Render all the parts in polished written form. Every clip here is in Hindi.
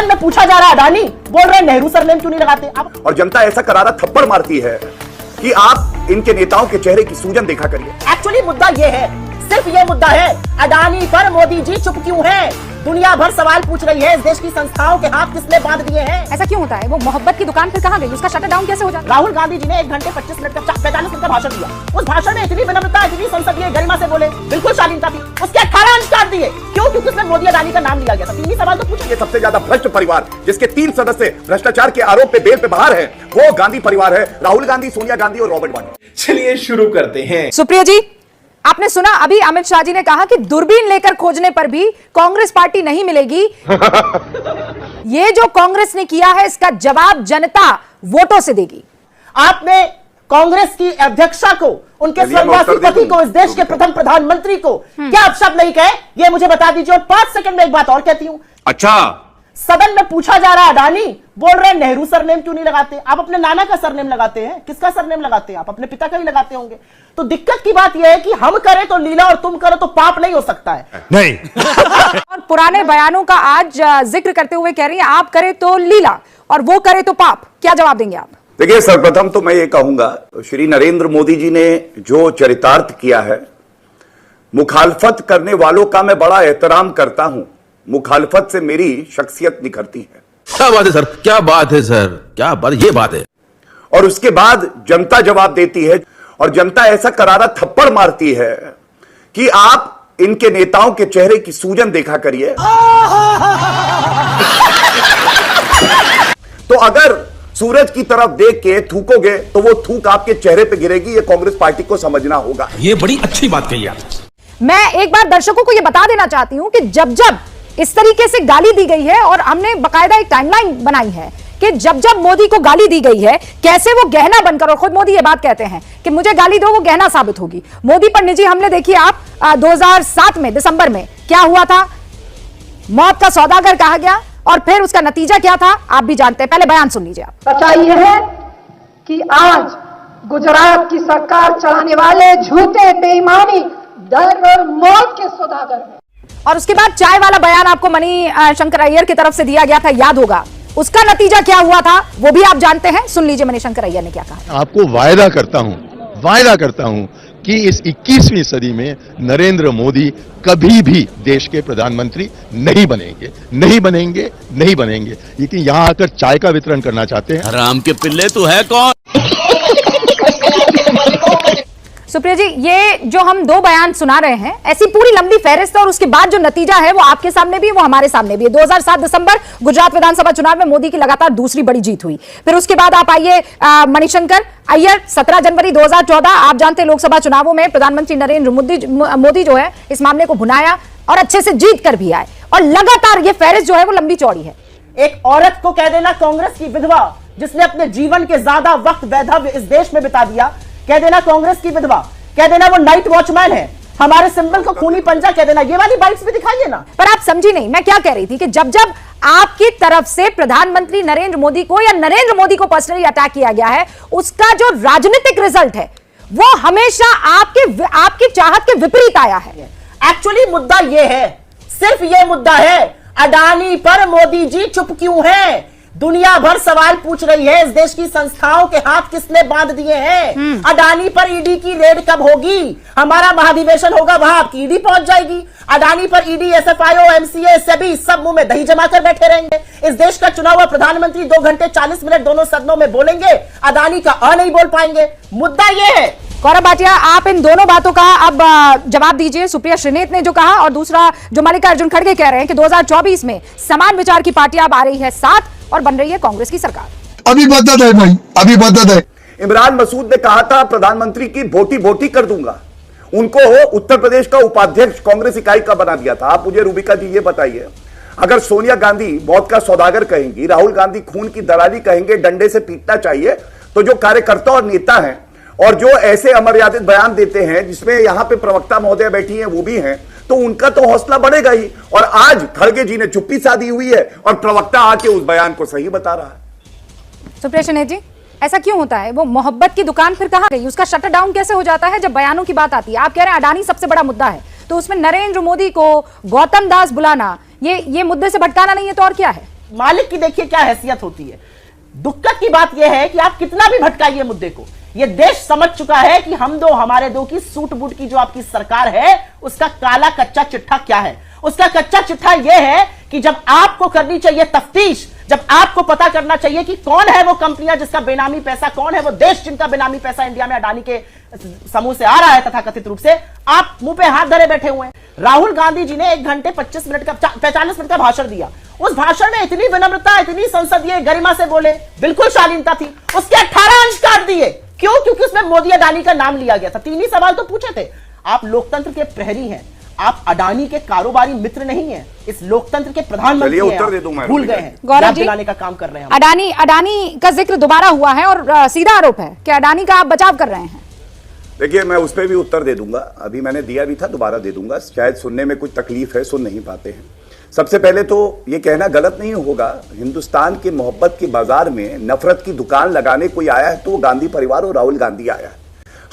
सदन में पूछा जा रहा है अडानी, बोल रहे हैं नेहरू सरनेम क्यों नहीं लगाते आप? और जनता ऐसा करारा थप्पड़ मारती है कि आप इनके नेताओं के चेहरे की सूजन देखा करिए। एक्चुअली मुद्दा ये है, सिर्फ ये मुद्दा है, अडानी पर मोदी जी चुप क्यों हैं? दुनिया भर सवाल पूछ रही है, इस देश की संस्थाओं के हाथ किसने बांध दिए हैं? ऐसा क्यों होता है? वो मोहब्बत की दुकान फिर कहाँ गई? उसका शटर डाउन कैसे हो जाता? राहुल गांधी जी ने 1 घंटे 25 मिनट का 45 मिनट का भाषण दिया। उस भाषण में इतनी विनम्रता, इतनी संसदीय गरिमा से बोले, बिल्कुल शालीनता थी। उसके 18 अंक काट दिए। क्यों? क्योंकि उसमें मोदी अडानी का नाम लिया गया था। 3 ही सवाल तो पूछे। ये सबसे ज्यादा भ्रष्ट परिवार, जिसके 3 सदस्य भ्रष्टाचार के आरोप पे बेल पे बाहर है, वो गांधी परिवार है। राहुल गांधी, सोनिया गांधी और रॉबर्ट वाड्रा। चलिए शुरू करते हैं। सुप्रिया जी, आपने सुना अभी अमित शाह जी ने कहा कि दूरबीन लेकर खोजने पर भी कांग्रेस पार्टी नहीं मिलेगी। ये जो कांग्रेस ने किया है, इसका जवाब जनता वोटों से देगी। आपने कांग्रेस की अध्यक्षा को, उनके स्वर्गवासी पति को, इस देश के प्रथम प्रधानमंत्री को क्या अपशब्द नहीं कहे, ये मुझे बता दीजिए। और 5 सेकंड में एक बात और कहती हूं। अच्छा, सदन में पूछा जा रहा है अडानी, बोल रहे हैं नेहरू सरनेम क्यों नहीं लगाते? आप अपने नाना का सरनेम लगाते हैं, किसका सरनेम लगाते हैं? आप अपने पिता का ही लगाते होंगे। तो दिक्कत की बात यह है कि हम करें तो लीला और तुम करो तो पाप नहीं हो सकता है। नहीं। और पुराने बयानों का आज जिक्र करते हुए कह रही है आप करें तो लीला और वो करे तो पाप। क्या जवाब देंगे आप? देखिए, सर्वप्रथम तो मैं ये कहूंगा, श्री नरेंद्र मोदी जी ने जो चरितार्थ किया है, मुखालफत करने वालों का मैं बड़ा एहतराम करता हूं। मुखालफत से मेरी शख्सियत निखरती है। क्या बात है सर, क्या बात है सर, क्या बात, ये बात है। और उसके बाद जनता जवाब देती है, और जनता ऐसा करारा थप्पड़ मारती है कि आप इनके नेताओं के चेहरे की सूजन देखा करिए। तो अगर सूरज की तरफ देख के थूकोगे तो वो थूक आपके चेहरे पे गिरेगी। ये कांग्रेस पार्टी को समझना होगा। ये बड़ी अच्छी बात कही आप। मैं एक बार दर्शकों को यह बता देना चाहती हूं कि जब जब इस तरीके से गाली दी गई है, और हमने बकायदा एक टाइमलाइन बनाई है कि जब जब मोदी को गाली दी गई है, कैसे वो गहना बनकर, और खुद मोदी ये बात कहते हैं कि मुझे गाली दो वो गहना साबित होगी। मोदी पर निजी हमले देखिए आप, 2007 में दिसंबर में क्या हुआ था, मौत का सौदागर कहा गया, और फिर उसका नतीजा क्या था आप भी जानते हैं। पहले बयान सुन लीजिए आप। सच्चाई यह है कि आज गुजरात की सरकार चलाने वाले झूठे, बेईमानी, डर और मौत के सौदागर हैं। और उसके बाद चाय वाला बयान आपको मनी शंकर अय्यर की तरफ से दिया गया था, याद होगा। उसका नतीजा क्या हुआ था वो भी आप जानते हैं। सुन लीजिए मनी शंकर अय्यर ने क्या कहा। आपको वायदा करता हूं कि इस 21वीं सदी में नरेंद्र मोदी कभी भी देश के प्रधानमंत्री नहीं बनेंगे। लेकिन यहां आकर चाय का वितरण करना चाहते हैं। राम के पिल्ले तू है कौन? सुप्रिया जी, ये जो हम 2 बयान सुना रहे हैं, ऐसी पूरी लंबी फहरिस्त है, और उसके बाद जो नतीजा है वो आपके सामने भी, वो हमारे सामने भी है। 2007 दिसंबर गुजरात विधानसभा चुनाव में मोदी की लगातार दूसरी बड़ी जीत हुई। फिर उसके बाद आप आइए मणिशंकर अय्यर, 17 जनवरी 2014, आप जानते हैं लोकसभा चुनावों में प्रधानमंत्री नरेंद्र मोदी जो है इस मामले को भुनाया और अच्छे से जीत कर भी आए, और लगातार ये फहरिस्त जो है वो लंबी चौड़ी है। एक औरत को कह देना कांग्रेस की विधवा, जिसने अपने जीवन के ज्यादा वक्त वैधव्य इस देश में बिता दिया, कह देना कांग्रेस की विधवा, कह देना वो नाइट वॉचमैन है, हमारे सिंबल को खूनी पंजा कह देना। ये वाली बाइट्स भी दिखाइए ना। पर आप समझी नहीं मैं क्या कह रही थी कि जब जब आपकी तरफ से प्रधानमंत्री नरेंद्र मोदी को या नरेंद्र मोदी को पर्सनली अटैक किया गया है, उसका जो राजनीतिक रिजल्ट है वो हमेशा आपकी चाहत के विपरीत आया है। एक्चुअली मुद्दा ये है, सिर्फ ये मुद्दा है, अडानी पर मोदी जी चुप क्यों हैं? दुनिया भर सवाल पूछ रही है, इस देश की संस्थाओं के हाथ किसने बांध दिए हैं? अडानी पर ईडी की रेड कब होगी? हमारा महाधिवेशन होगा, वहां आपकी ईडी पहुंच जाएगी। अडानी पर ईडी, एसएफआईओ, एमसीए, सेबी सब मुंह में दही जमाकर बैठे रहेंगे। इस देश का चुना हुआ प्रधानमंत्री 2 घंटे 40 मिनट दोनों सदनों में बोलेंगे, अडानी का नहीं बोल पाएंगे। मुद्दा यह है। गौरव भाटिया, आप इन दोनों बातों का अब जवाब दीजिए। सुप्रिया श्रीनेत ने जो कहा, और दूसरा जो मल्लिकार्जुन खड़गे कह रहे हैं कि 2024 में समान विचार की पार्टी अब आ रही है साथ और बन रही है कांग्रेस की सरकार। अभी बदत है भाई, अभी बदत है। इमरान मसूद ने कहा था प्रधानमंत्री की बोटी कर दूंगा। उनको उत्तर प्रदेश का उपाध्यक्ष कांग्रेस इकाई का बना दिया था। आप मुझे रूबिका जी ये बताइए, अगर सोनिया गांधी मौत का सौदागर कहेंगी, राहुल गांधी खून की दलाली कहेंगे, डंडे से पीटना चाहिए, तो जो कार्यकर्ता और नेता हैं और जो ऐसे अमर्यादित बयान देते हैं, जिसमें यहां पे प्रवक्ता महोदय बैठी हैं वो भी हैं, तो उनका तो हौसला बढ़ेगा ही। और आज खड़गे जी ने चुप्पी साधी हुई है और प्रवक्ता आके उस बयान को सही बता रहा है। सुप्रिया श्रीनेत जी, ऐसा क्यों होता है? वो मोहब्बत की दुकान फिर कहां गई? उसका शटर डाउन कैसे हो जाता है जब बयानों की बात आती है? आप कह रहे हैं अडानी सबसे बड़ा मुद्दा है, तो उसमें नरेंद्र मोदी को, गौतम दास बुलाना, ये मुद्दे से भटकाना नहीं है तो और क्या है? मालिक की देखिए क्या हैसियत होती है। दुखद की बात यह है कि आप कितना भी भटकाइए मुद्दे को, यह देश समझ चुका है कि हम दो हमारे दो की सूट बूट की जो आपकी सरकार है उसका काला कच्चा चिट्ठा क्या है। उसका कच्चा चिट्ठा यह है कि जब आपको करनी चाहिए तफ्तीश, जब आपको पता करना चाहिए कि कौन है वो कंपनियां जिसका बेनामी पैसा, कौन है वो देश जिनका बेनामी पैसा इंडिया में अडानी के समूह से आ रहा है तथा कथित रूप से, आप मुंह पे हाथ धरे बैठे हुए हैं। राहुल गांधी जी ने 1 घंटे 45 मिनट का भाषण दिया। उस भाषण में इतनी विनम्रता, इतनी संसदीय गरिमा से बोले, बिल्कुल शालीनता थी। उसके 18 अंश काट दिए। क्यों? क्योंकि उसमें मोदी अडानी का नाम लिया गया था। 3 ही सवाल तो पूछे थे। आप लोकतंत्र के प्रहरी हैं, आप अडानी के कारोबारी मित्र नहीं हैं, इस लोकतंत्र के प्रधानमंत्री हैं। उत्तर दे दूं मैं, भूल गए हैं, गौरव जी दिलाने का काम कर रहे हैं। अडानी का जिक्र दोबारा हुआ है और सीधा आरोप है कि अडानी का आप बचाव कर रहे हैं। देखिए, मैं उस पर भी उत्तर दे दूंगा, अभी मैंने दिया भी था, दोबारा दे दूंगा। शायद सुनने में कुछ तकलीफ है, सुन नहीं पाते हैं। सबसे पहले तो ये कहना गलत नहीं होगा, हिंदुस्तान के मोहब्बत के बाजार में नफरत की दुकान लगाने कोई आया है तो वो गांधी परिवार और राहुल गांधी आया है।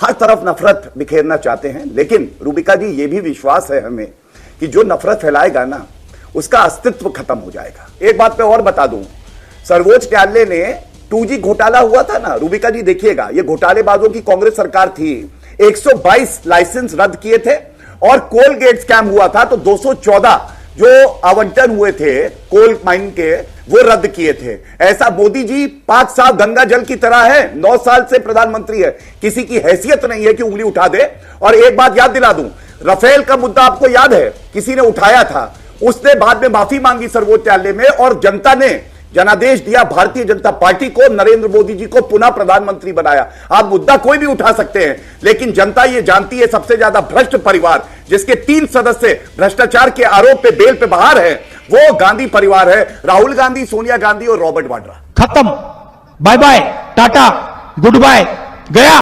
हर तरफ नफरत बिखेरना चाहते हैं, लेकिन रूबिका जी ये भी विश्वास है हमें कि जो नफरत फैलाएगा ना उसका अस्तित्व खत्म हो जाएगा। एक बात पे और बता दूं, सर्वोच्च न्यायालय ने 2G घोटाला हुआ था ना, रूबिका जी देखिएगा, ये घोटालेबाजों की कांग्रेस सरकार थी। 122 लाइसेंस रद्द किए थे और कोल गेट स्कैम हुआ था तो 214 जो आवंटन हुए थे कोल माइन के वो रद्द किए थे। ऐसा मोदी जी पाक साफ गंगा जल की तरह है, 9 साल से प्रधानमंत्री है, किसी की हैसियत नहीं है कि उंगली उठा दे। और एक बात याद दिला दूं, राफेल का मुद्दा आपको याद है, किसी ने उठाया था, उसने बाद में माफी मांगी सर्वोच्च न्यायालय में और जनता ने जनादेश दिया, भारतीय जनता पार्टी को, नरेंद्र मोदी जी को पुनः प्रधानमंत्री बनाया। आप मुद्दा कोई भी उठा सकते हैं, लेकिन जनता ये जानती है सबसे ज्यादा भ्रष्ट परिवार जिसके 3 सदस्य भ्रष्टाचार के आरोप पे बेल पे बाहर है वो गांधी परिवार है। राहुल गांधी, सोनिया गांधी और रॉबर्ट वाड्रा। खत्म, bye bye, tata, goodbye, गया।